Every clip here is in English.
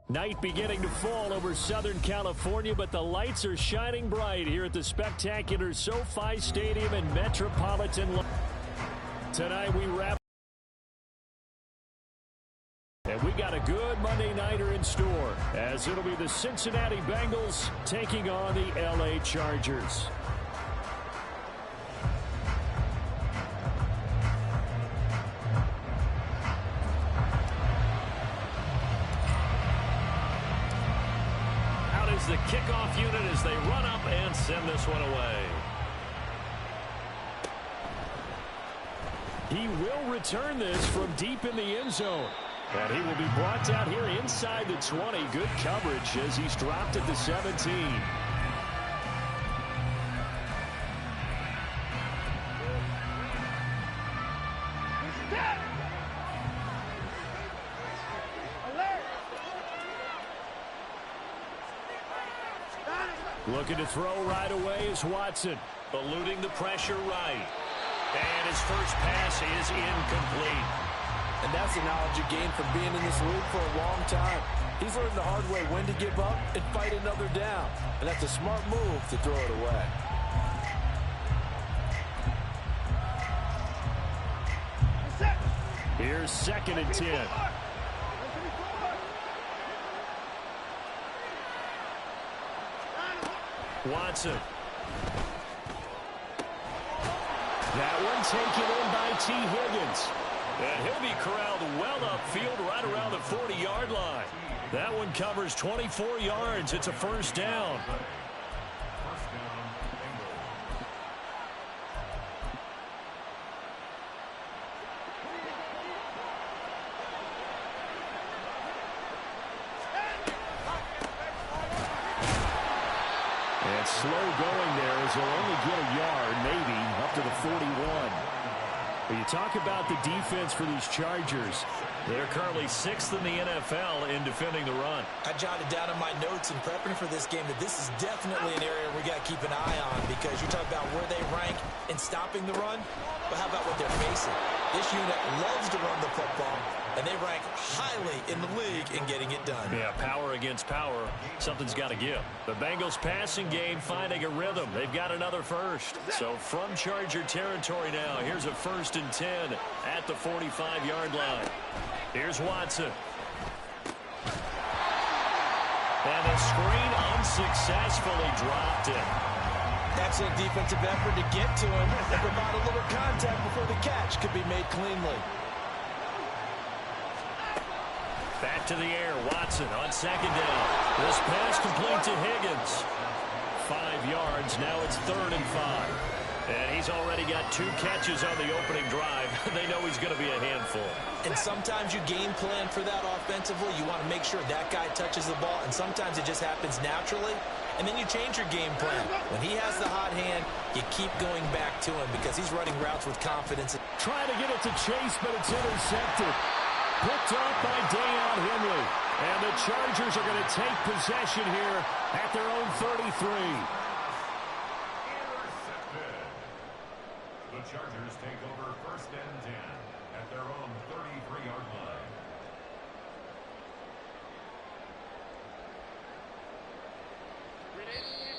Night beginning to fall over Southern California, but the lights are shining bright here at the spectacular SoFi Stadium in Metropolitan. Tonight we wrap. And we got a good Monday nighter in store, as it'll be the Cincinnati Bengals taking on the LA Chargers. The kickoff unit as they run up and send this one away. He will return this from deep in the end zone. And he will be brought down here inside the 20. Good coverage as he's dropped at the 17. Looking to throw right away is Watson. Eluding the pressure right. And his first pass is incomplete. And that's the knowledge you gain from being in this league for a long time. He's learned the hard way when to give up and fight another down. And that's a smart move to throw it away. Here's 2nd and 10. Watson. That one taken in by T. Higgins. And he'll be corralled well upfield right around the 40-yard line. That one covers 24 yards. It's a first down. And slow going there as he'll only get a yard, maybe, up to the 41. But you talk about the defense for these Chargers. They're currently 6th in the NFL in defending the run. I jotted down in my notes in prepping for this game that this is definitely an area we got to keep an eye on, because you talk about where they rank in stopping the run, but how about what they're facing? This unit loves to run the football, and they rank highly in the league in getting it done. Yeah, power against power. Something's got to give. The Bengals passing game finding a rhythm. They've got another first. So from Charger territory now, here's a 1st and 10 at the 45-yard line. Here's Watson. And the screen unsuccessfully dropped it. Excellent defensive effort to get to him and provide a little contact before the catch could be made cleanly. Back to the air. Watson on 2nd down. This pass complete to Higgins. 5 yards. Now it's 3rd and 5. And he's already got 2 catches on the opening drive. They know he's going to be a handful. And sometimes you game plan for that offensively. You want to make sure that guy touches the ball, and sometimes it just happens naturally. And then you change your game plan. When he has the hot hand, you keep going back to him because he's running routes with confidence. Trying to get it to Chase, but it's intercepted. Picked off by Deion Henry. And the Chargers are going to take possession here at their own 33. The Chargers take over 1st and 10 at their own 33-yard line.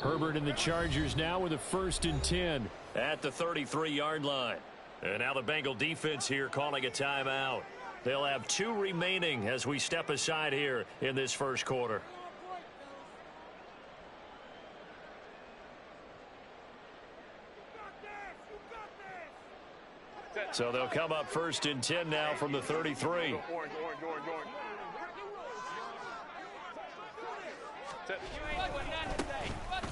Herbert and the Chargers now with a 1st and 10 at the 33-yard line. And now the Bengal defense here calling a timeout. They'll have 2 remaining as we step aside here in this first quarter. So they'll come up 1st and 10 now from the 33.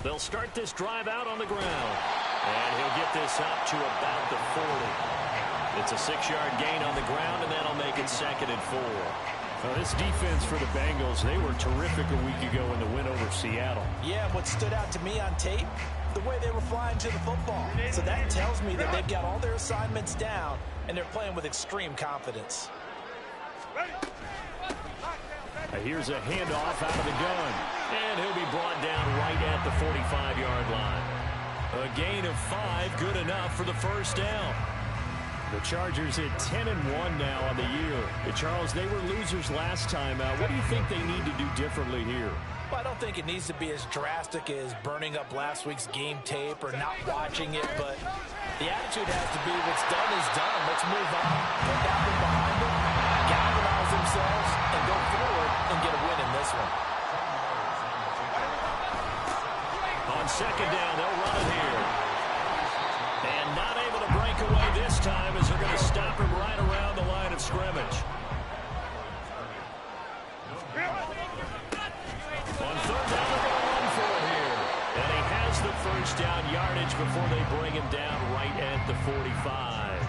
They'll start this drive out on the ground. And he'll get this up to about the 40. It's a 6-yard gain on the ground, and that'll make it 2nd and 4. This defense for the Bengals, they were terrific a week ago in the win over Seattle. Yeah, what stood out to me on tape, the way they were flying to the football. So that tells me that they've got all their assignments down, and they're playing with extreme confidence. Here's a handoff out of the gun. And he'll be brought down right at the 45-yard line. A gain of 5, good enough for the first down. The Chargers at 10-1 now on the year. Charles, they were losers last time out. What do you think they need to do differently here? Well, I don't think it needs to be as drastic as burning up last week's game tape or not watching it, but the attitude has to be what's done is done. Let's move on, put that one behind them, galvanize themselves, and go forward and get a win in this one. On second down, they'll run it here. And not able to break away this time as they're going to stop him right around the line of scrimmage. On third down, they're going to run for it here. And he has the first down yardage before they bring him down right at the 45.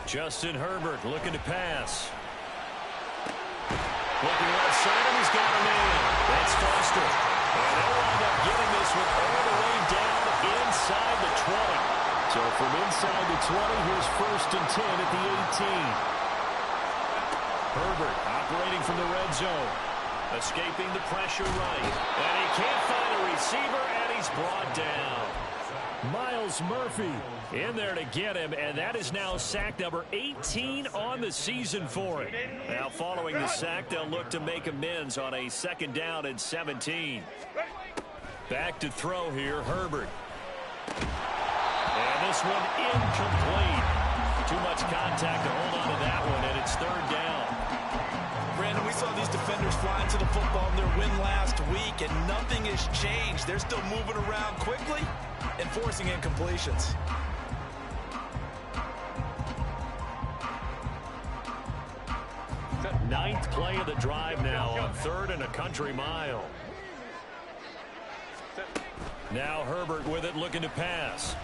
Justin Herbert looking to pass. Looking right side, and he's got a man. That's Foster. And they'll wind up getting this one all the way down inside the 20. So from inside the 20, here's first and 10 at the 18. Herbert operating from the red zone. Escaping the pressure right. And he can't find a receiver, and he's brought down. Miles Murphy in there to get him, and that is now sack number 18 on the season for him. Now following the sack, they'll look to make amends on a second down and 17. Back to throw here, Herbert. And this one incomplete. Too much contact to hold on to that one, and it's third down. Brandon, we saw these defenders fly into the football in their win last week, and nothing has changed. They're still moving around quickly and forcing incompletions. Ninth play of the drive now on third and a country mile. Now Herbert with it, looking to pass.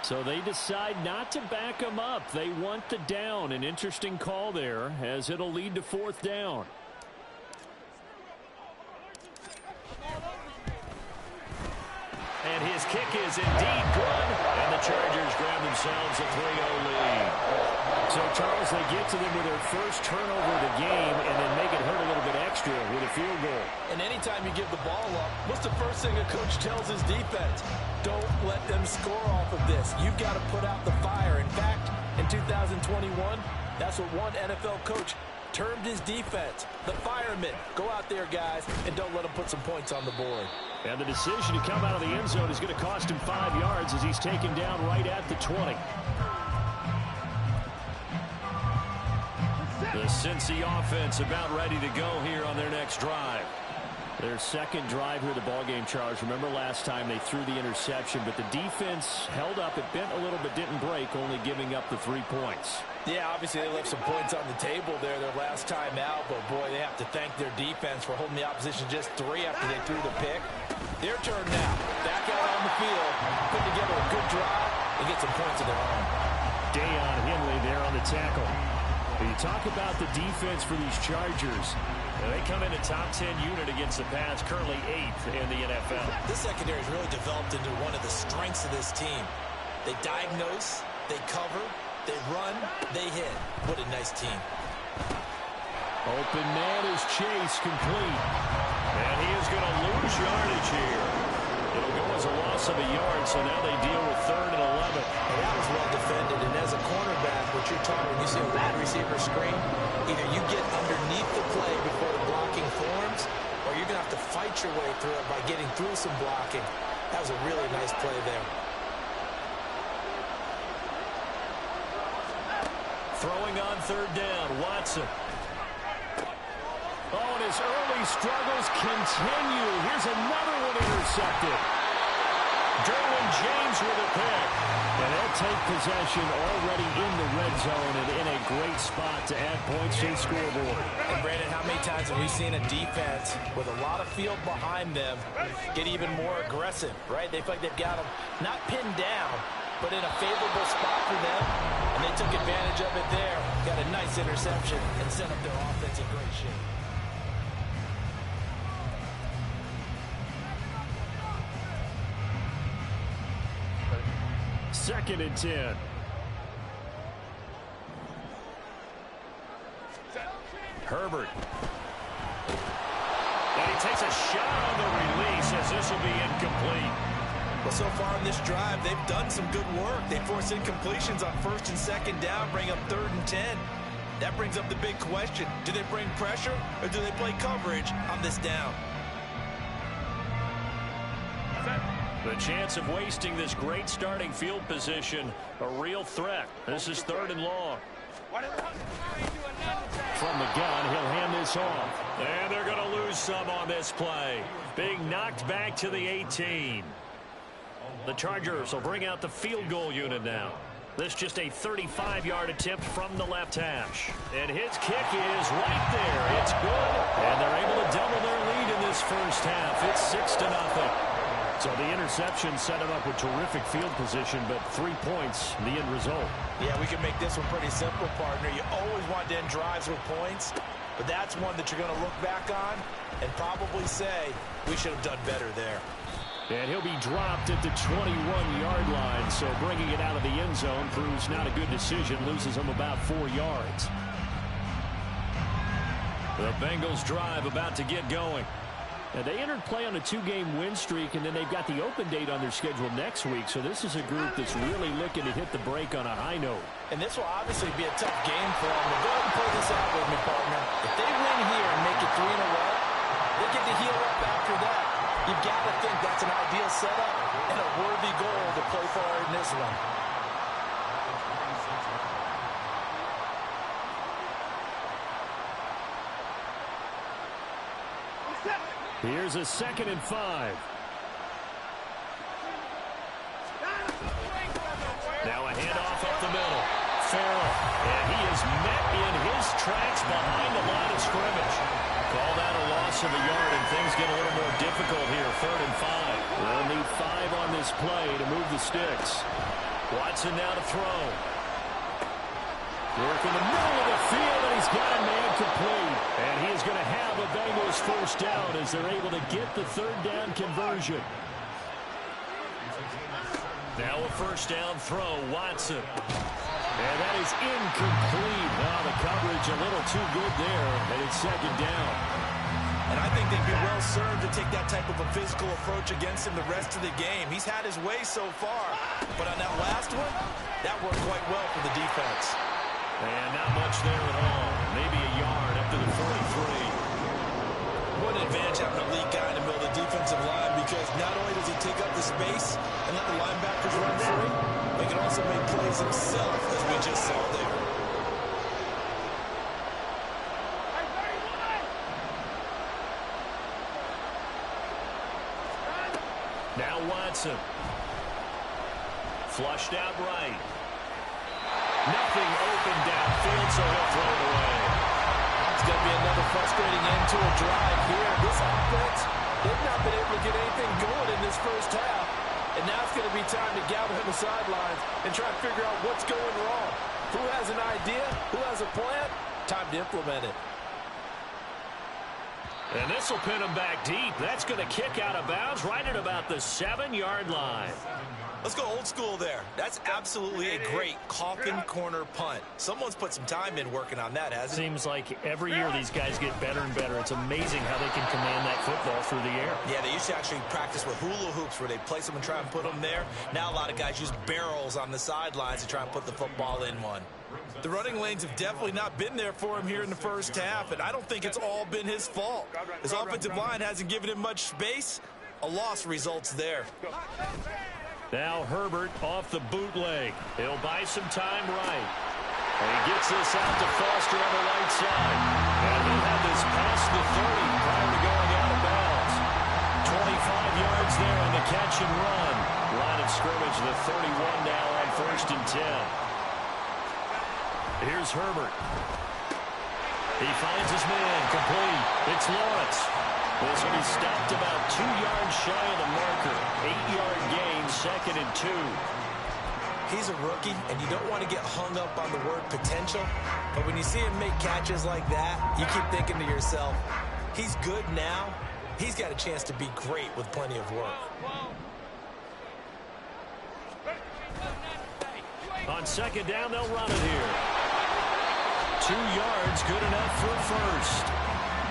So they decide not to back him up. They want the down. An interesting call there, as it'll lead to fourth down. And his kick is indeed good. And the Chargers grab themselves a 3-0 lead. So, Charles, they get to them with their first turnover of the game and then make it hurt a little bit extra with a field goal. And anytime you give the ball up, what's the first thing a coach tells his defense? Don't let them score off of this. You've got to put out the fire. In fact, in 2021, that's what one NFL coach termed his defense. The firemen. Go out there, guys, and don't let them put some points on the board. And the decision to come out of the end zone is going to cost him 5 yards as he's taken down right at the 20. The Cincy offense about ready to go here on their next drive. Their second drive here of the ballgame, Charles. Remember last time they threw the interception, but the defense held up. It bent a little but didn't break, only giving up the 3 points. Yeah, obviously they left some points on the table there their last time out, but boy, they have to thank their defense for holding the opposition just 3 after they threw the pick. Their turn now. Back out on the field, put together a good drive and get some points of their own. Deion Henley there on the tackle. You talk about the defense for these Chargers. They come in a top 10 unit against the pass, currently 8th in the NFL. This secondary has really developed into one of the strengths of this team. They diagnose, they cover, they run, they hit. What a nice team. Open man is Chase, complete. And he is going to lose yardage here. It'll go as a loss of a yard, so now they deal with third and 11. And that was well defended. And as a cornerback, what you're taught when you see a wide receiver screen, either you get underneath the play before the blocking forms, or you're going to have to fight your way through it by getting through some blocking. That was a really nice play there. Throwing on third down, Watson. Oh, and his early struggles continue. Here's another one intercepted. Derwin James with a pick. And they'll take possession already in the red zone and in a great spot to add points to the scoreboard. And Brandon, how many times have we seen a defense with a lot of field behind them get even more aggressive, right? They feel like they've got them not pinned down, but in a favorable spot for them. And they took advantage of it there. Got a nice interception and set up their offense in great shape. 2nd and 10. Herbert. And he takes a shot on the release as this will be incomplete. Well, so far in this drive, they've done some good work. They force incompletions on 1st and 2nd down, bring up 3rd and 10. That brings up the big question. Do they bring pressure or do they play coverage on this down? The chance of wasting this great starting field position, a real threat. This is 3rd and long. From the gun, he'll hand this off. And they're going to lose some on this play. Being knocked back to the 18. The Chargers will bring out the field goal unit now. This just a 35-yard attempt from the left hash. And his kick is right there. It's good. And they're able to double their lead in this first half. It's 6-0. So the interception set him up with terrific field position, but 3 points, the end result. Yeah, we can make this one pretty simple, partner. You always want to end drives with points, but that's one that you're going to look back on and probably say, we should have done better there. And he'll be dropped at the 21-yard line, so bringing it out of the end zone proves not a good decision, loses him about 4 yards. The Bengals drive about to get going. And they entered play on a 2-game win streak, and then they've got the open date on their schedule next week. So this is a group that's really looking to hit the break on a high note. And this will obviously be a tough game for them. But go ahead and play this out with me, partner. If they win here and make it 3 in a row, they get to heal up after that. You've got to think that's an ideal setup and a worthy goal to play for in this one. Here's a 2nd and 5. Now a handoff up the middle. Farrell. And he is met in his tracks behind the line of scrimmage. Call that a loss of a yard, and things get a little more difficult here. 3rd and 5. They'll need 5 on this play to move the sticks. Watson now to throw. Work in the middle of the field, and he's got a man complete. And he is going to have a Bengals first down as they're able to get the 3rd down conversion. Now a first down throw, Watson. And that is incomplete. Now the coverage a little too good there, and it's 2nd down. And I think they'd be well served to take that type of a physical approach against him the rest of the game. He's had his way so far. But on that last one, that worked quite well for the defense. And not much there at all. Maybe a yard up to the 43. What an advantage having a lead guy in the middle of the defensive line, because not only does he take up the space and let the linebackers run free, but he can also make plays himself, as we just saw there. Now Watson. Flushed out right. Nothing open downfield, so he'll throw it away. It's going to be another frustrating end to a drive here. This offense, they've not been able to get anything going in this first half. And now it's going to be time to gather on the sidelines and try to figure out what's going wrong. Who has an idea? Who has a plan? Time to implement it. And this will pin him back deep. That's going to kick out of bounds right at about the 7-yard line. Let's go old school there. That's absolutely a great coffin corner punt. Someone's put some time in working on that, hasn't it? Seems like every year these guys get better and better. It's amazing how they can command that football through the air. Yeah, they used to actually practice with hula hoops where they place them and try and put them there. Now a lot of guys use barrels on the sidelines to try and put the football in one. The running lanes have definitely not been there for him here in the first half, and I don't think it's all been his fault. His offensive line hasn't given him much space. A loss results there. Now Herbert off the bootleg. He'll buy some time right. And he gets this out to Foster on the right side. And he had this past the 30 prior to going out of bounds. 25 yards there on the catch and run. Line of scrimmage, the 31 now on 1st and 10. Here's Herbert. He finds his man, complete. It's Lawrence. This will be stopped about 2 yards shy of the marker. 8-yard gain, 2nd and 2. He's a rookie, and you don't want to get hung up on the word potential. But when you see him make catches like that, you keep thinking to yourself, he's good now. He's got a chance to be great with plenty of work. On second down, they'll run it here. 2 yards, good enough for a first.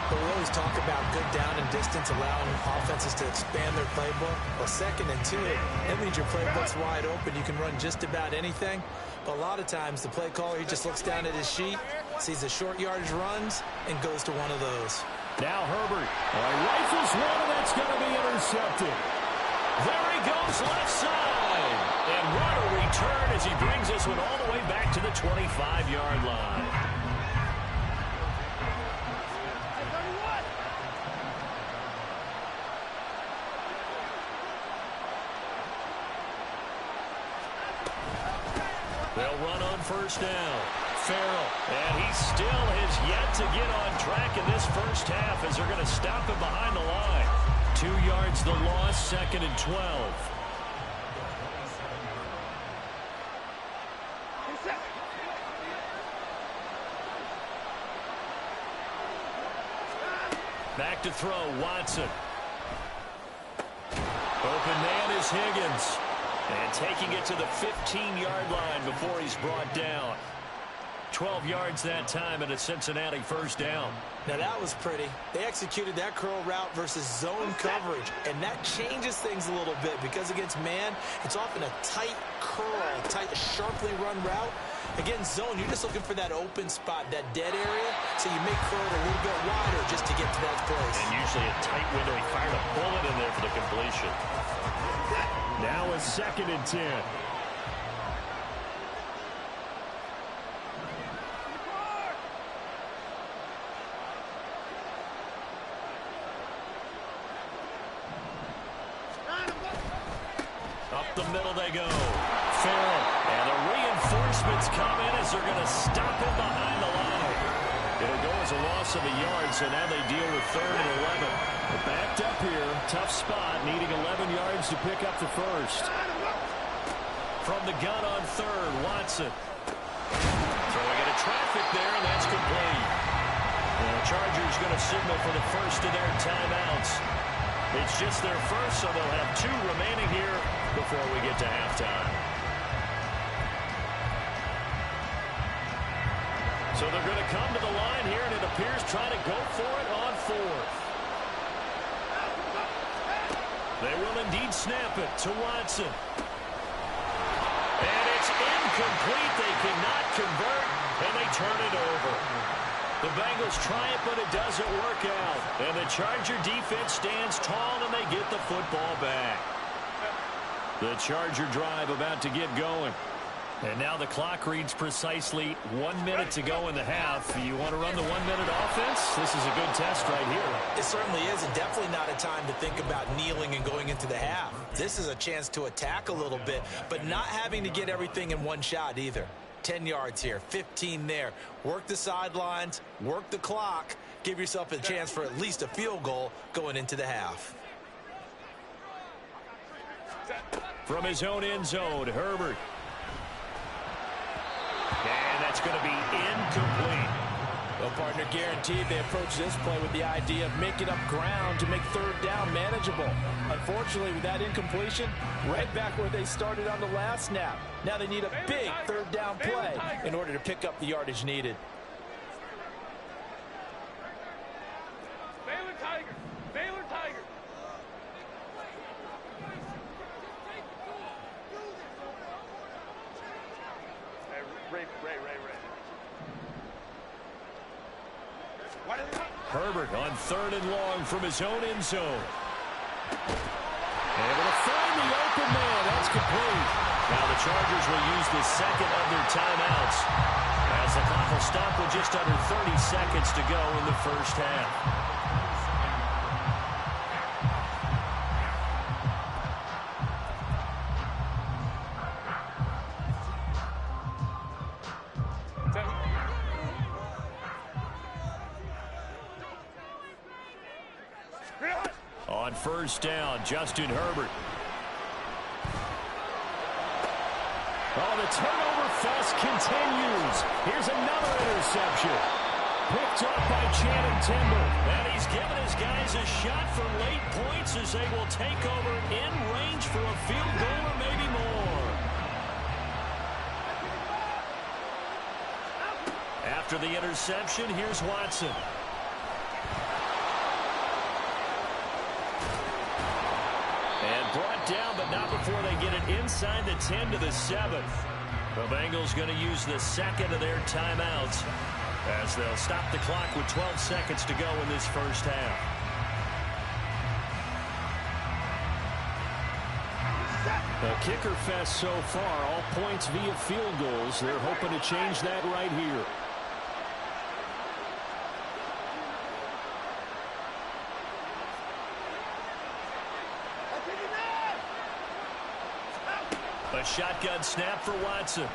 But we always talk about good down and distance, allowing offenses to expand their playbook. Well, 2nd and 2, that means your playbook's wide open. You can run just about anything. But a lot of times, the play caller, he just looks down at his sheet, sees the short yardage runs, and goes to one of those. Now Herbert. Rifles one, and that's going to be intercepted. There he goes left side. And what a return as he brings this one all the way back to the 25-yard line. They'll run on first down. Farrell, and he still has yet to get on track in this first half as they're going to stop him behind the line. 2 yards the loss, 2nd and 12. Back to throw, Watson. Open man is Higgins. And taking it to the 15-yard line before he's brought down. 12 yards that time and a Cincinnati first down. Now that was pretty. They executed that curl route versus zone coverage, and that changes things a little bit because against man, it's often a tight curl, tight, sharply run route. Against zone, you're just looking for that open spot, that dead area, so you make curl a little bit wider just to get to that place. And usually a tight window. He fired a bullet in there for the completion. Now a 2nd and 10. Up the middle they go. Farrell. And the reinforcements come in as they're going to stop him behind the line. It'll go as a loss of a yard, so now they deal with 3rd and 11. They're backed up here. Tough spot, needing 11 yards to pick up the first. From the gun on 3rd, Watson. Throwing into traffic there, and that's complete. And the Chargers going to signal for the first of their timeouts. It's just their first, so they'll have 2 remaining here before we get to halftime. So they're going to come to the line here, and it appears trying to go for it on 4th. They will indeed snap it to Watson. And it's incomplete. They cannot convert, and they turn it over. The Bengals try it, but it doesn't work out. And the Charger defense stands tall, and they get the football back. The Charger drive about to get going. And now the clock reads precisely 1 minute to go in the half. You want to run the 1-minute offense? This is a good test right here. It certainly is, and definitely not a time to think about kneeling and going into the half. This is a chance to attack a little bit, but not having to get everything in one shot either. 10 yards here, 15 there. Work the sidelines, work the clock, give yourself a chance for at least a field goal going into the half. From his own end zone, Herbert. And that's going to be incomplete. Well, partner, guaranteed they approach this play with the idea of making up ground to make 3rd down manageable. Unfortunately, with that incompletion, right back where they started on the last snap. Now they need a big 3rd down play in order to pick up the yardage needed. Baylor Tiger. Herbert on 3rd and long from his own end zone. Able to find the open man. That's complete. Now the Chargers will use the 2nd of their timeouts as the clock will stop with just under 30 seconds to go in the first half. On first down, Justin Herbert. Oh, the turnover fest continues. Here's another interception. Picked up by Channing Tindall. And he's given his guys a shot for late points as they will take over in range for a field goal or maybe more. After the interception, here's Watson. And brought down, but not before they get it inside the 10 to the 7. The Bengals going to use the second of their timeouts as they'll stop the clock with 12 seconds to go in this first half. A kicker fest so far, all points via field goals. They're hoping to change that right here. A shotgun snap for Watson.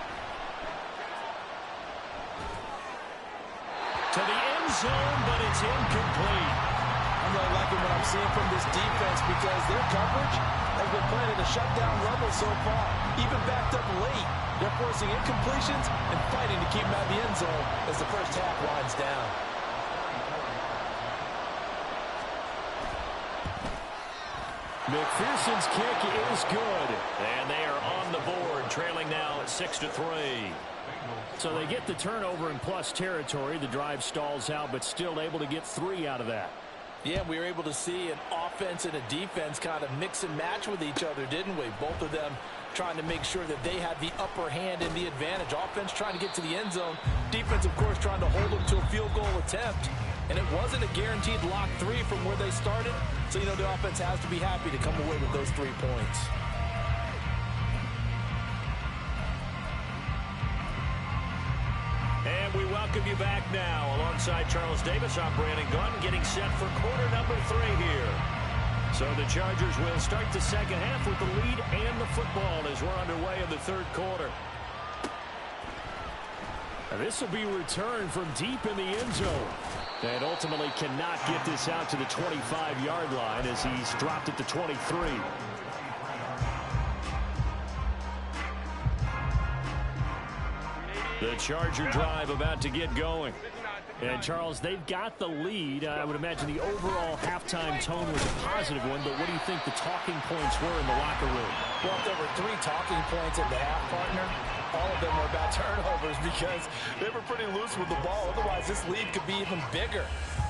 To the end zone, but it's incomplete. I'm really liking what I'm seeing from this defense because their coverage has been playing at a shutdown level so far. Even backed up late, they're forcing incompletions and fighting to keep them out of the end zone as the first half winds down. McPherson's kick is good. And they are on the board, trailing now at 6-3. So they get the turnover in plus territory. The drive stalls out, but still able to get 3 out of that. Yeah, we were able to see an offense and a defense kind of mix and match with each other, didn't we? Both of them trying to make sure that they had the upper hand and the advantage. Offense trying to get to the end zone. Defense, of course, trying to hold them to a field goal attempt. And it wasn't a guaranteed lock 3 from where they started. So, you know, the offense has to be happy to come away with those 3 points. And we welcome you back now. Alongside Charles Davis, I'm Brandon Gunn, getting set for quarter number 3 here. So the Chargers will start the second half with the lead and the football as we're underway in the third quarter. This will be returned from deep in the end zone. And ultimately cannot get this out to the 25-yard line as he's dropped it to 23. The Charger drive about to get going. And, Charles, they've got the lead. I would imagine the overall halftime tone was a positive one, but what do you think the talking points were in the locker room? Well, if there were 3 talking points at the half, partner, all of them were about turnovers because they were pretty loose with the ball. Otherwise, this lead could be even bigger.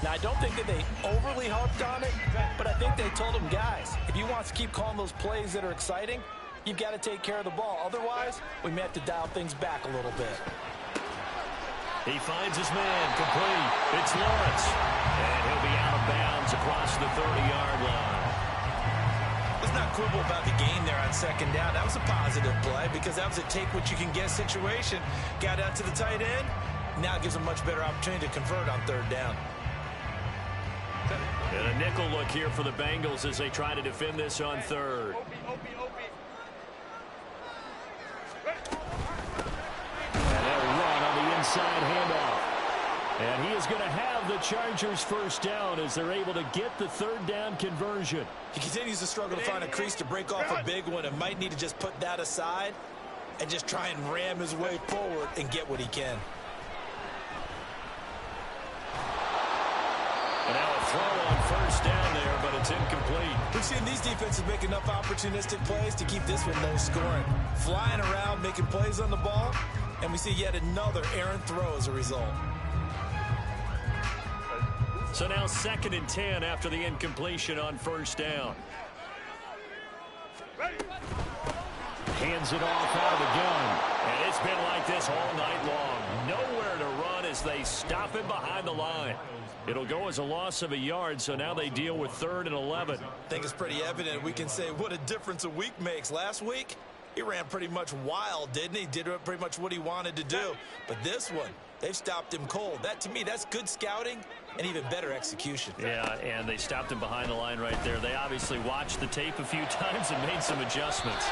Now, I don't think that they overly harped on it, but I think they told them, guys, if you want to keep calling those plays that are exciting, you've got to take care of the ball. Otherwise, we may have to dial things back a little bit. He finds his man, complete. It's Lawrence. And he'll be out of bounds across the 30-yard line. Let's not quibble about the gain there on second down. That was a positive play because that was a take-what-you-can-get situation. Got out to the tight end. Now it gives a much better opportunity to convert on third down. And a nickel look here for the Bengals as they try to defend this on third. Inside handoff. And he is going to have the Chargers first down as they're able to get the third down conversion. He continues to struggle to find a crease to break off a big one and might need to just put that aside and just try and ram his way forward and get what he can. And now a throw on first down there, but it's incomplete. We've seen these defenses make enough opportunistic plays to keep this one low scoring. Flying around, making plays on the ball. And we see yet another errant throw as a result. So now 2nd and 10 after the incompletion on first down. Hands it off out of the gun. And it's been like this all night long. Nowhere to run as they stop him behind the line. It'll go as a loss of a yard, so now they deal with 3rd and 11. I think it's pretty evident. We can say what a difference a week makes. Last week, he ran pretty much wild, didn't he? Did pretty much what he wanted to do. But this one, they've stopped him cold. That, to me, that's good scouting and even better execution. Yeah, and they stopped him behind the line right there. They obviously watched the tape a few times and made some adjustments.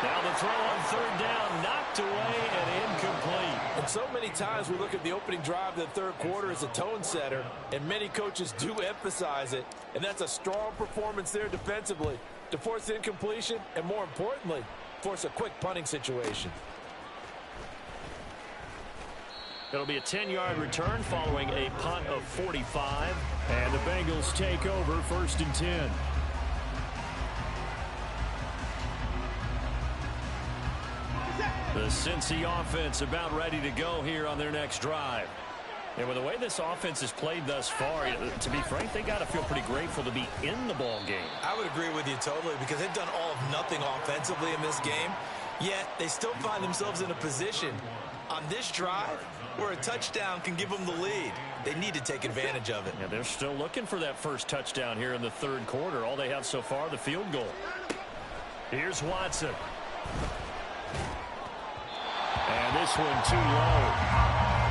Now the throw on third down, knocked away and incomplete. And so many times we look at the opening drive of the third quarter as a tone setter, and many coaches do emphasize it. And that's a strong performance there defensively to force incompletion and, more importantly, force a quick punting situation. It'll be a 10-yard return following a punt of 45. And the Bengals take over 1st and 10. The Cincy offense about ready to go here on their next drive. And with the way this offense has played thus far, to be frank, they got to feel pretty grateful to be in the ball game. I would agree with you totally because they've done all of nothing offensively in this game, yet they still find themselves in a position on this drive where a touchdown can give them the lead. They need to take advantage of it. Yeah, they're still looking for that first touchdown here in the third quarter. All they have so far, the field goal. Here's Watson. And this one too low.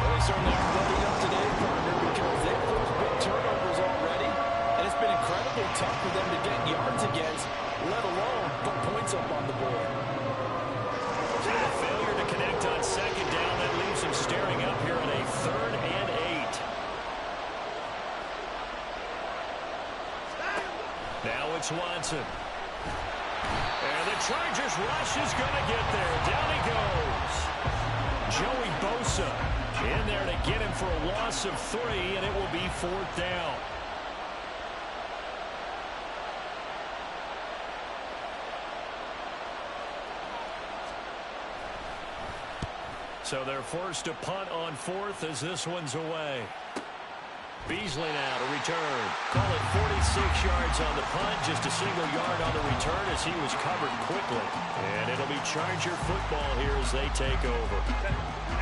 Well, they certainly aren't letting up today, partner, because they've forced big turnovers already, and it's been incredibly tough for them to get yards against, let alone put points up on the board. So a failure to connect on second down. That leaves him staring up here at a 3rd and 8. Now it's Watson. And the Chargers rush is going to get there. Down he goes. Joey Bosa in there to get him for a loss of 3, and it will be 4th down. So they're forced to punt on 4th as this one's away. Beasley now to return. Call it 46 yards on the punt. Just a single yard on the return as he was covered quickly. And it'll be Charger football here as they take over.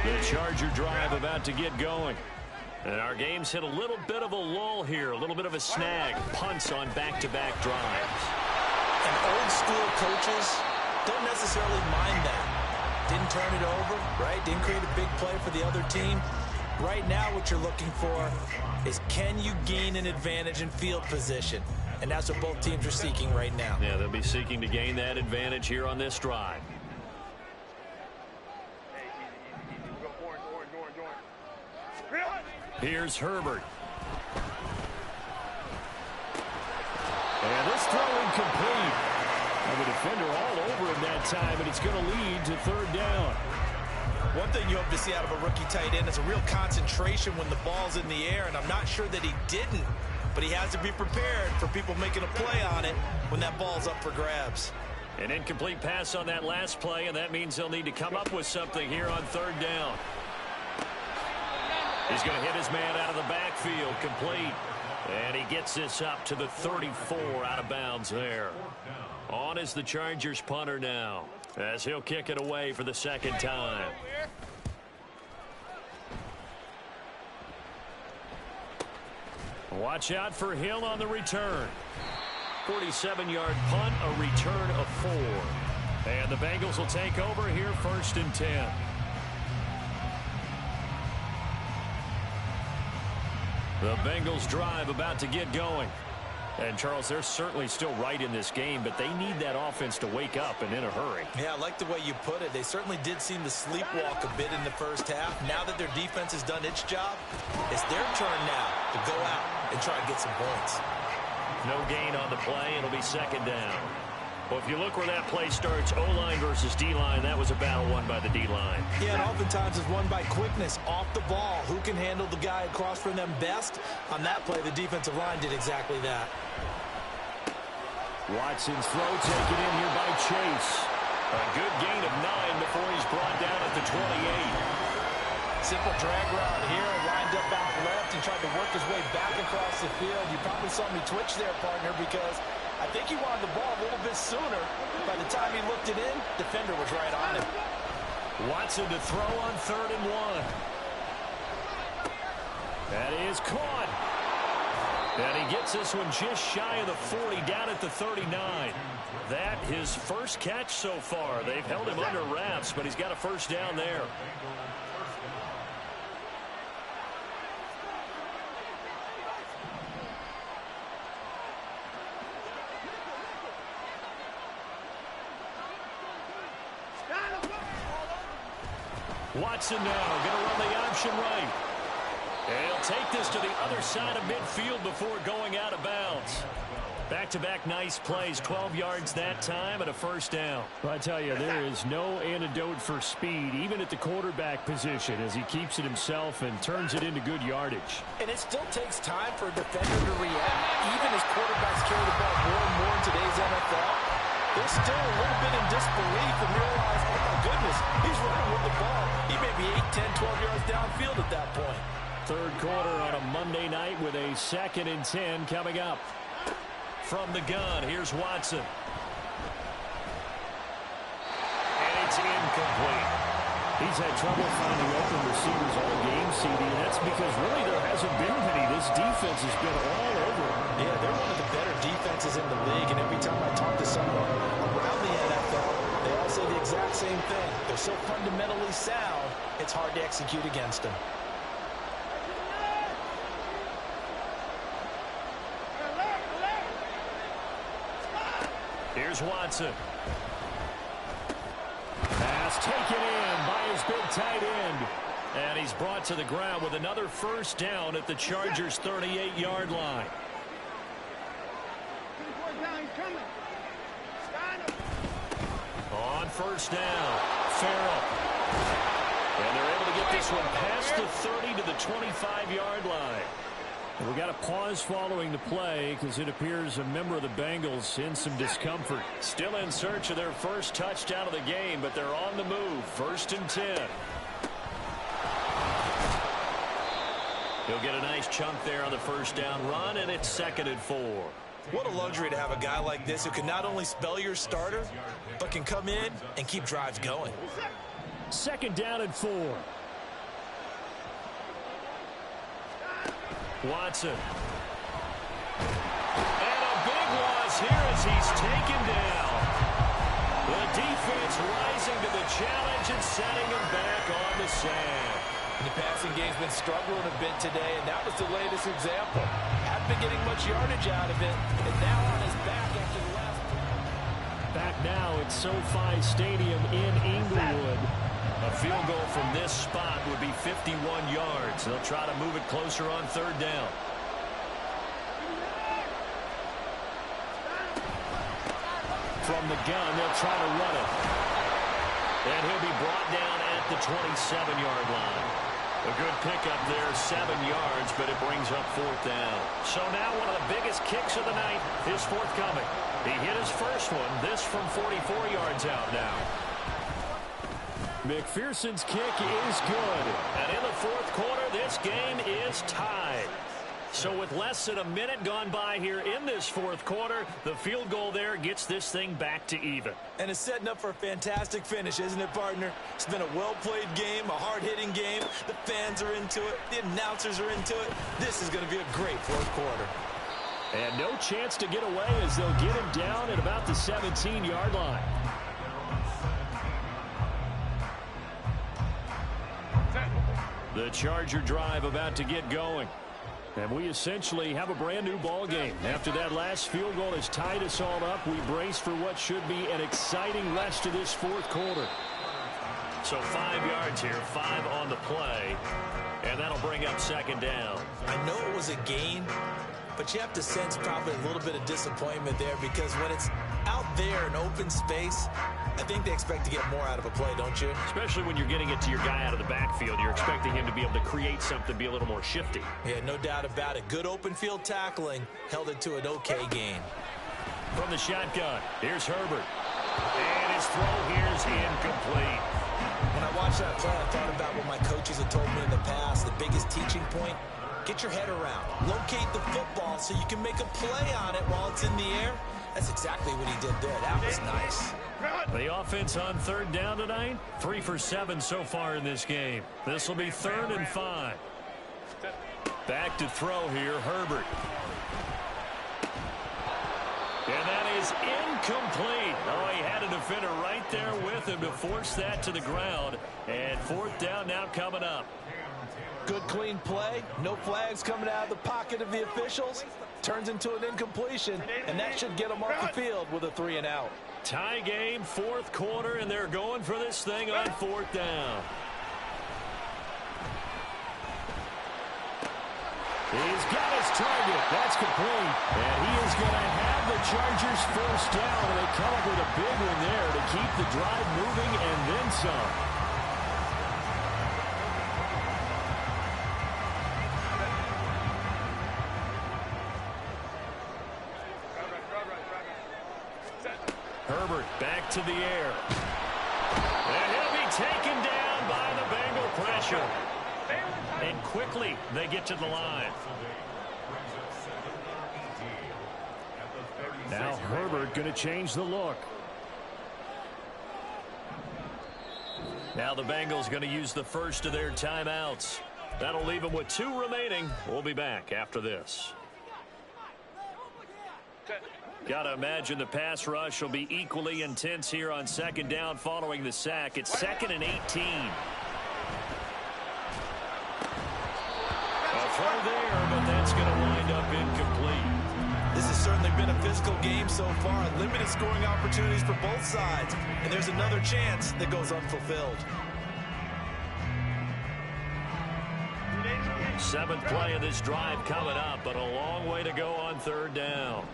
The Charger drive about to get going. And our game's hit a little bit of a lull here. A little bit of a snag. Punts on back-to-back drives. And old school coaches don't necessarily mind that. Didn't turn it over, right? Didn't create a big play for the other team. Right now what you're looking for is can you gain an advantage in field position? And that's what both teams are seeking right now. Yeah, they'll be seeking to gain that advantage here on this drive. Here's Herbert. And this throw incomplete. And the defender all over him that time, and it's going to lead to 3rd down. One thing you hope to see out of a rookie tight end is a real concentration when the ball's in the air, and I'm not sure that he didn't, but he has to be prepared for people making a play on it when that ball's up for grabs. An incomplete pass on that last play, and that means they'll need to come up with something here on 3rd down. He's going to hit his man out of the backfield, complete. And he gets this up to the 34, out of bounds there. On is the Chargers punter now, as he'll kick it away for the 2nd time. Watch out for Hill on the return. 47-yard punt, a return of 4. And the Bengals will take over here 1st and 10. The Bengals drive about to get going. And, Charles, they're certainly still right in this game, but they need that offense to wake up and in a hurry. Yeah, I like the way you put it. They certainly did seem to sleepwalk a bit in the first half. Now that their defense has done its job, it's their turn now to go out and try to get some points. No gain on the play. It'll be 2nd down. Well, if you look where that play starts, O-line versus D-line, that was a battle won by the D-line. Yeah, and oftentimes it's won by quickness, off the ball. Who can handle the guy across from them best? On that play, the defensive line did exactly that. Watson's throw taken in here by Chase. A good gain of 9 before he's brought down at the 28. Simple drag route here, lined up out left and tried to work his way back across the field. You probably saw me twitch there, partner, because I think he wanted the ball a little bit sooner. By the time he looked it in, defender was right on him. Watson to throw on 3rd and 1. That is caught. And he gets this one just shy of the 40, down at the 39. That his first catch so far. They've held him under wraps, but he's got a 1st down there. Watson now going to run the option right. And he'll take this to the other side of midfield before going out of bounds. Back-to-back nice plays, 12 yards that time and a 1st down. Well, I tell you, there is no antidote for speed, even at the quarterback position, as he keeps it himself and turns it into good yardage. And it still takes time for a defender to react. Even as quarterbacks carry the ball more and more in today's NFL, they're still a little bit in disbelief and realize, oh my goodness, he's running with the ball. He may be 8, 10, 12 yards downfield at that point. 3rd with a 2nd and 10 coming up. From the gun, here's Watson. And it's incomplete. He's had trouble finding open receivers all game, CD, and that's because really there hasn't been many. This defense has been all over. Yeah, they're one of the better defenses in the league, and every time I talk to someone around the NFL, they all say the exact same thing. They're so fundamentally sound, it's hard to execute against them. Here's Watson. Pass taken in by his big tight end. And he's brought to the ground with another first down at the Chargers' 38-yard line. On first down, Farrell. And they're able to get this one past the 30 to the 25-yard line. We got a pause following the play because it appears a member of the Bengals in some discomfort. Still in search of their first touchdown of the game, but they're on the move. 1st and 10. He'll get a nice chunk there on the first down run, and it's 2nd and 4. What a luxury to have a guy like this who can not only spell your starter, but can come in and keep drives going. 2nd down and 4. Watson. And a big loss here as he's taken down. The defense rising to the challenge and setting him back on the sand. The passing game's been struggling a bit today, and that was the latest example. Hadn't been getting much yardage out of it, and now on his back after the last. Back now at SoFi Stadium in Inglewood. A field goal from this spot would be 51 yards. They'll try to move it closer on 3rd down. From the gun, they'll try to run it. And he'll be brought down at the 27-yard line. A good pickup there, 7 yards, but it brings up 4th down. So now one of the biggest kicks of the night is forthcoming. He hit his first one, this from 44 yards out now. McPherson's kick is good. And in the 4th quarter, this game is tied. So with less than a minute gone by here in this 4th quarter, the field goal there gets this thing back to even. And it's setting up for a fantastic finish, isn't it, partner? It's been a well-played game, a hard-hitting game. The fans are into it. The announcers are into it. This is going to be a great 4th quarter. And no chance to get away as they'll get him down at about the 17-yard line. The Charger drive about to get going. And we essentially have a brand new ball game. After that last field goal has tied us all up, we brace for what should be an exciting rest of this 4th quarter. So 5 yards here, 5 on the play, and that'll bring up 2nd down. I know it was a gain, but you have to sense probably a little bit of disappointment there because when it's out there in open space, I think they expect to get more out of a play, don't you? Especially when you're getting it to your guy out of the backfield. You're expecting him to be able to create something, be a little more shifty. Yeah, no doubt about it. Good open field tackling held it to an okay gain. From the shotgun, here's Herbert. And his throw here's incomplete. When I watched that play, I thought about what my coaches had told me in the past. The biggest teaching point, get your head around. Locate the football so you can make a play on it while it's in the air. That's exactly what he did there. That was nice. The offense on 3rd down tonight, 3 for 7 so far in this game. This will be 3rd and 5. Back to throw here, Herbert. And that is incomplete. Oh, he had a defender right there with him to force that to the ground. And 4th down now coming up. Good, clean play. No flags coming out of the pocket of the officials. Turns into an incompletion, and that should get them off the field with a 3 and out. Tie game, 4th quarter, and they're going for this thing on 4th down. He's got his target. That's complete. And he is going to have the Chargers first down, and they come up with a big one there to keep the drive moving and then some. Herbert back to the air. And he'll be taken down by the Bengal pressure. And quickly they get to the line. Now Herbert going to change the look. Now the Bengals going to use the first of their timeouts. That'll leave them with 2 remaining. We'll be back after this. Got to imagine the pass rush will be equally intense here on 2nd down following the sack. It's 2nd and 18. A throw there, but that's going to wind up incomplete. This has certainly been a physical game so far. Limited scoring opportunities for both sides. And there's another chance that goes unfulfilled. 7th play of this drive coming up, but a long way to go on 3rd down.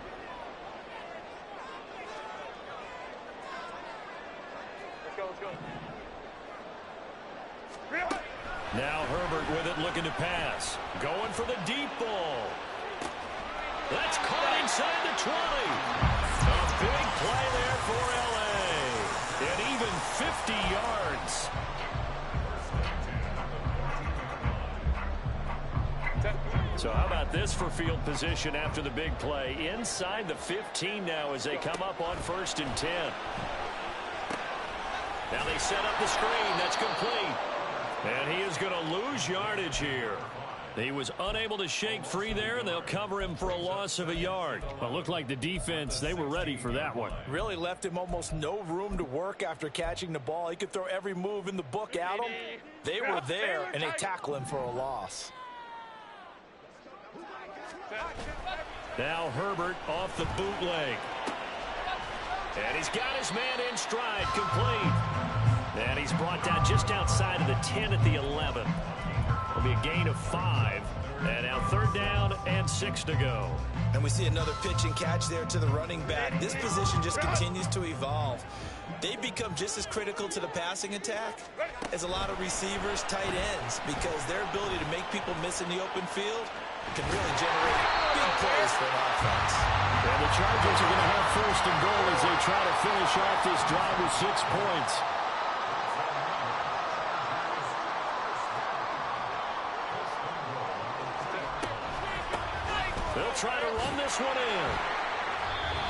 Let's go. Now Herbert with it, looking to pass. Going for the deep ball. That's caught inside the 20. A big play there for L.A. And even 50 yards. So how about this for field position after the big play? Inside the 15 now as they come up on 1st and 10. Now they set up the screen. That's complete. And he is going to lose yardage here. He was unable to shake free there, and they'll cover him for a loss of a yard. Well, it looked like the defense, they were ready for that one. Really left him almost no room to work after catching the ball. He could throw every move in the book at him. They were there, and they tackle him for a loss. Now Herbert off the bootleg. And he's got his man in stride, complete. And he's brought down just outside of the 10 at the 11. It'll be a gain of 5. And now 3rd down and 6 to go. And we see another pitch and catch there to the running back. This position just continues to evolve. They become just as critical to the passing attack as a lot of receivers, tight ends, because their ability to make people miss in the open field can really generate big plays for an offense. And the Chargers are going to have 1st and goal as they try to finish off this drive with 6 points. They'll try to run this one in.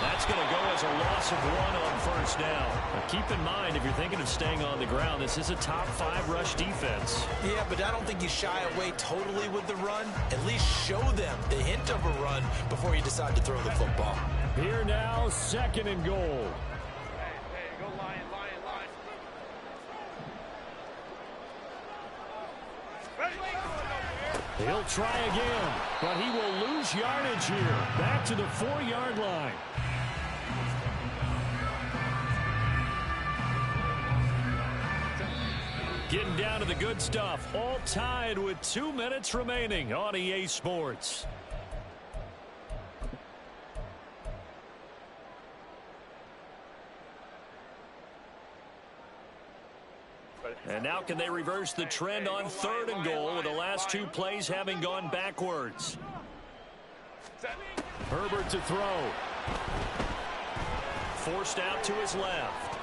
That's going to go as a loss of 1 on 1st down. Now keep in mind, if you're thinking of staying on the ground, this is a top 5 rush defense. Yeah, but I don't think you shy away totally with the run. At least show them the hint of a run before you decide to throw the football. Here now, 2nd and goal. Hey, go Lion. He'll try again, but he will lose yardage here. Back to the 4-yard line. Getting down to the good stuff. All tied with 2 minutes remaining on EA Sports. And now can they reverse the trend on 3rd and goal with the last 2 plays having gone backwards? Herbert to throw. Forced out to his left.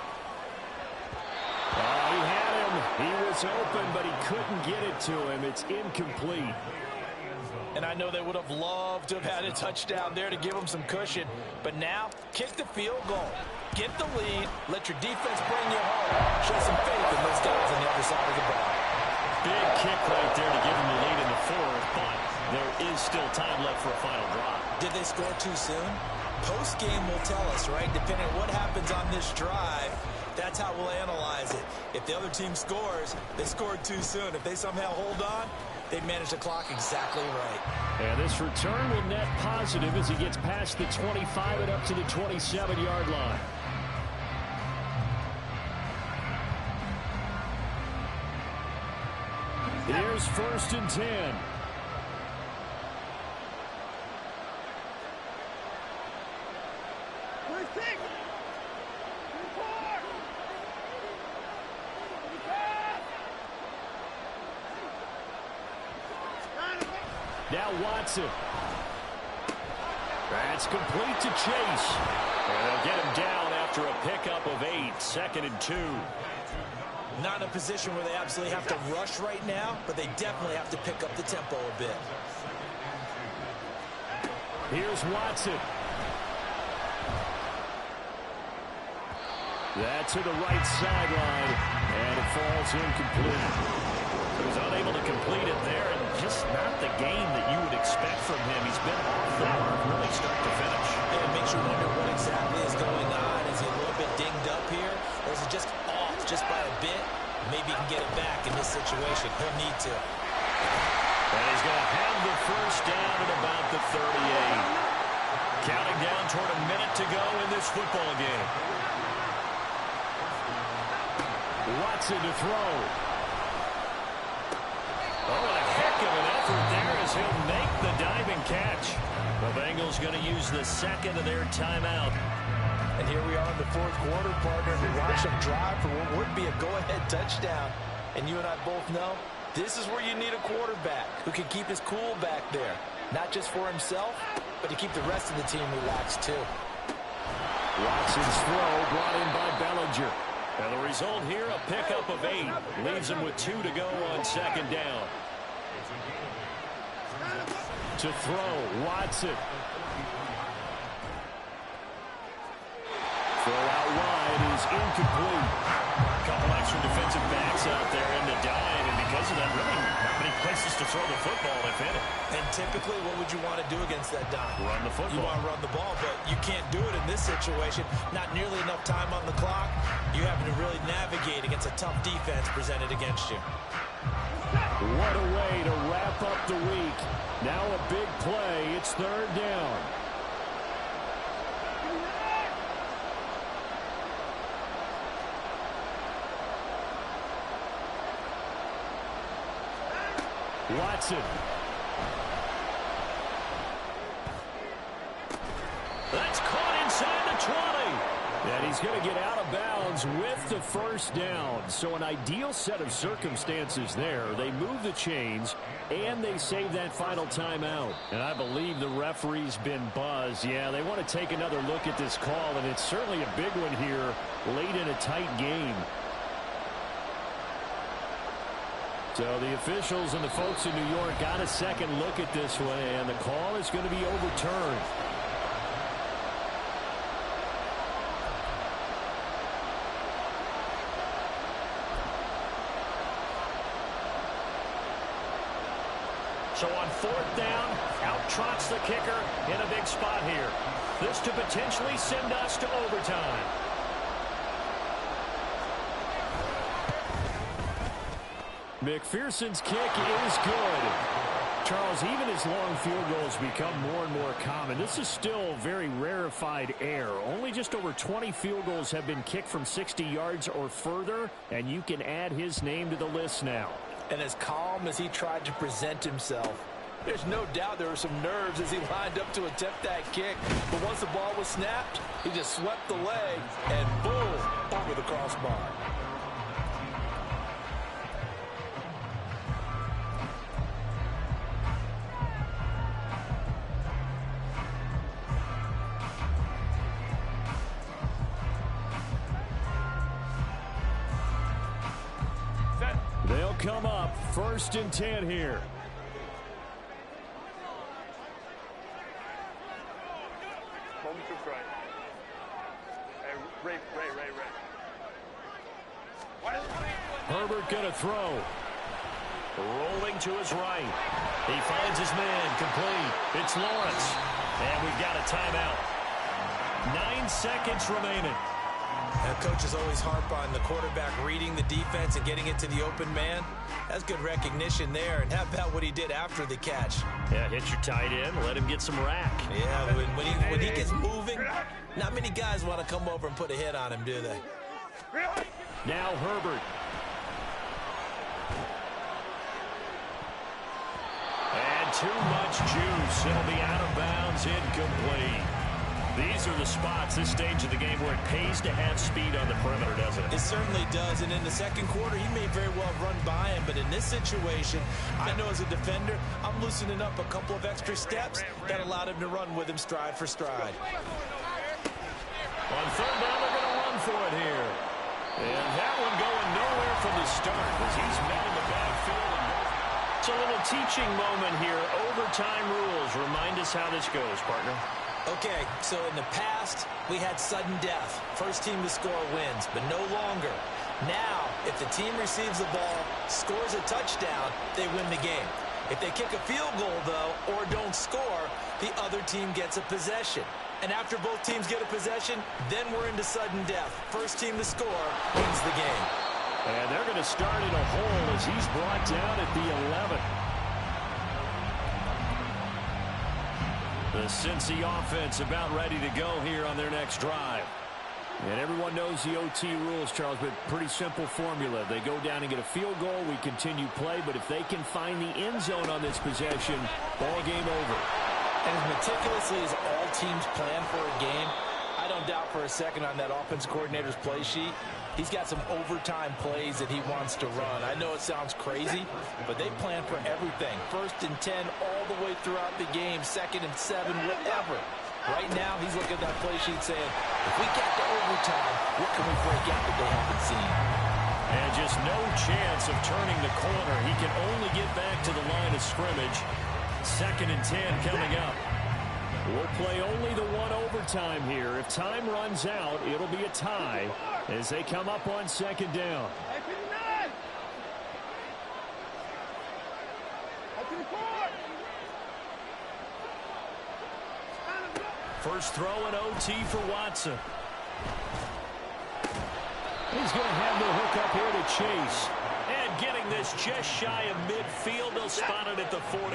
Oh, he had him. He was open, but he couldn't get it to him. It's incomplete. And I know they would have loved to have had a touchdown there to give them some cushion. But now, kick the field goal. Get the lead. Let your defense bring you home. Show some faith in those guys on the other side of the ball. Big kick right there to give them the lead in the 4th, but there is still time left for a final drive. Did they score too soon? Post-game will tell us, right? Depending on what happens on this drive, that's how we'll analyze it. If the other team scores, they scored too soon. If they somehow hold on, they managed the clock exactly right. And this return will net positive as he gets past the 25 and up to the 27-yard line. Here's 1st and 10. Now Watson. That's complete to Chase. And they'll get him down after a pickup of 8. 2nd and 2. Not in a position where they absolutely have to rush right now, but they definitely have to pick up the tempo a bit. Here's Watson. That's to the right sideline, and it falls incomplete. He was unable to complete it there, and just not the game that you would expect from him. He's been off that really start to finish. It makes you wonder what exactly is going on. Is he a little bit dinged up here, or is it just off just by a bit? Maybe he can get it back in this situation. He'll need to. And he's going to have the first down at about the 38. Counting down toward a minute to go in this football game. Watson to throw. Oh, and a heck of an effort there as he'll make the diving catch. The Bengals going to use the second of their timeout. And here we are in the fourth quarter, partner. We watch them drive for what would be a go-ahead touchdown. And you and I both know this is where you need a quarterback who can keep his cool back there. Not just for himself, but to keep the rest of the team relaxed too. Watson's throw brought in by Bellinger. And the result here, a pickup of 8. Leaves him with 2 to go on second down. To throw, Watson. Throw out wide is incomplete. A couple extra defensive backs out there in the dive, and because of that, really not many places to throw the football, if any. And typically, what would you want to do against that dive? Run the football. You want to run the ball, but you can't do it in this situation. Not nearly enough time on the clock. You having to really navigate against a tough defense presented against you. What a way to wrap up the week. Now a big play. It's third down. Watson. That's caught inside the 20. And he's going to get out of bounds with the first down. So an ideal set of circumstances there. They move the chains, and they save that final timeout. And I believe the referee's been buzzed. Yeah, they want to take another look at this call, and it's certainly a big one here late in a tight game. So the officials and the folks in New York got a second look at this one, and the call is going to be overturned. So on fourth down, out trots the kicker in a big spot here. This to potentially send us to overtime. McPherson's kick is good. Charles, even as long field goals become more and more common, this is still very rarefied air. Only just over 20 field goals have been kicked from 60 yards or further, and you can add his name to the list now. And as calm as he tried to present himself, there's no doubt there were some nerves as he lined up to attempt that kick. But once the ball was snapped, he just swept the leg and boom, over the crossbar. They'll come up 1st and 10 here. Moment to right. Hey, Ray. Herbert going to throw. Rolling to his right. He finds his man, complete. It's Lawrence. And we've got a timeout. 9 seconds remaining. Now, coaches always harp on the quarterback reading the defense and getting it to the open man. That's good recognition there. And how about what he did after the catch? Yeah, hit your tight end, let him get some rack. Yeah, when he gets moving, not many guys want to come over and put a hit on him, do they? Now Herbert. And too much juice. It'll be out of bounds, incomplete. These are the spots, this stage of the game, where it pays to have speed on the perimeter, doesn't it? It certainly does, and in the second quarter, he may very well run by him, but in this situation, I know as a defender, I'm loosening up a couple of extra steps that allowed him to run with him stride for stride. On third down, they're going to run for it here. And that one going nowhere from the start as he's met in the backfield. It's a little teaching moment here. Overtime rules. Remind us how this goes, partner. Okay, so in the past, we had sudden death. First team to score wins, but no longer. Now, if the team receives the ball, scores a touchdown, they win the game. If they kick a field goal, though, or don't score, the other team gets a possession. And after both teams get a possession, then we're into sudden death. First team to score wins the game. And they're going to start in a hole as he's brought down at the 11. The Cincy offense about ready to go here on their next drive. And everyone knows the OT rules, Charles, but pretty simple formula. They go down and get a field goal, we continue play, but if they can find the end zone on this possession, ball game over. And as meticulously as all teams plan for a game, I don't doubt for a second on that offense coordinator's play sheet, he's got some overtime plays that he wants to run. I know it sounds crazy, but they plan for everything. 1st and 10 all the way throughout the game, 2nd and 7, whatever. Right now, he's looking at that play sheet saying, if we get to overtime, what can we break out that they haven't seen? And just no chance of turning the corner. He can only get back to the line of scrimmage. 2nd and 10 coming up. We'll play only the one overtime here. If time runs out, it'll be a tie as they come up on 2nd down. First throw in OT for Watson. He's going to have the hook up here to Chase. And getting this just shy of midfield. They'll spot it at the 49.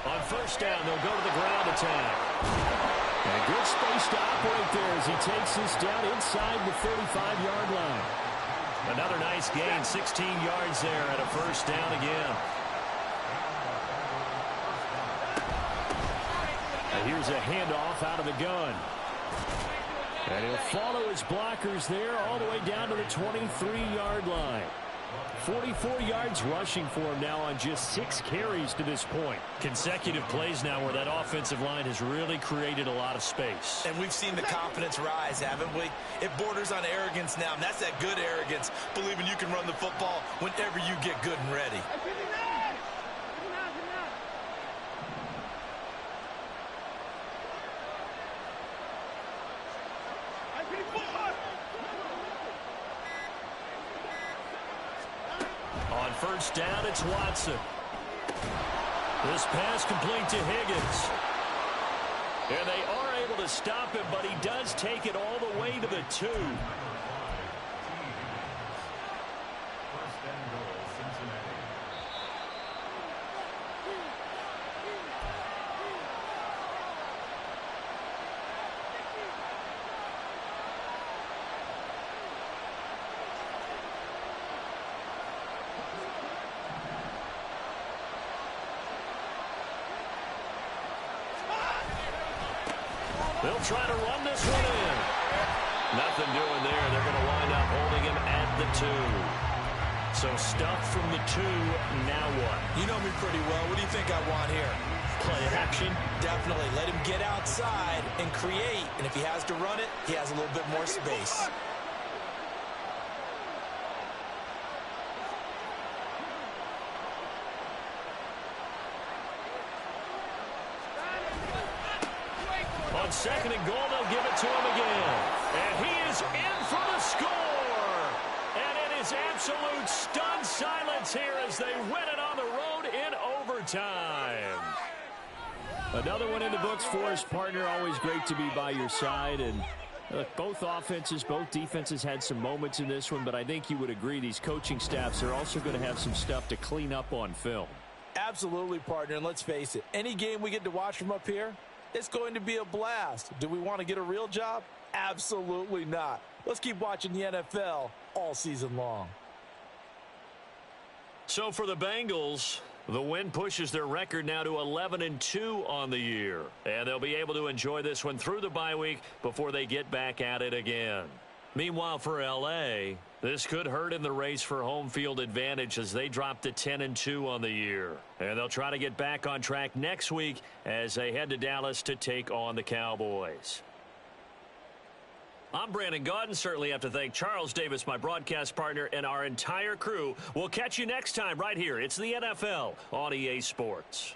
On 1st down, they'll go to the ground attack. And a good space to operate there as he takes this down inside the 35-yard line. Another nice gain, 16 yards there at a 1st down again. And here's a handoff out of the gun. And he'll follow his blockers there all the way down to the 23-yard line. 44 yards rushing for him now on just 6 carries to this point. Consecutive plays now where that offensive line has really created a lot of space. And we've seen the confidence rise, haven't we? It borders on arrogance now, and that's that good arrogance, believing you can run the football whenever you get good and ready. On 1st down, it's Watson. This pass complete to Higgins. And they are able to stop him, but he does take it all the way to the 2. They'll try to run this one in. Nothing doing there. They're going to wind up holding him at the 2. So stuff from the 2. Now what? You know me pretty well. What do you think I want here? Play action? Definitely. Let him get outside and create. And if he has to run it, he has a little bit more space. On 2nd and goal, they'll give it to him again. And he is in for the score. And it is absolute stunned silence here as they win it on the road in overtime. Another one in the books for his partner. Always great to be by your side. And look, both offenses, both defenses had some moments in this one, but I think you would agree these coaching staffs are also going to have some stuff to clean up on film. Absolutely, partner. And let's face it, any game we get to watch from up here, it's going to be a blast. Do we want to get a real job? Absolutely not. Let's keep watching the NFL all season long. So for the Bengals, the win pushes their record now to 11-2 on the year. And they'll be able to enjoy this one through the bye week before they get back at it again. Meanwhile, for L.A., This could hurt in the race for home field advantage as they drop to 10-2 on the year. And they'll try to get back on track next week as they head to Dallas to take on the Cowboys. I'm Brandon Gaudin. Certainly have to thank Charles Davis, my broadcast partner, and our entire crew. We'll catch you next time right here. It's the NFL on EA Sports.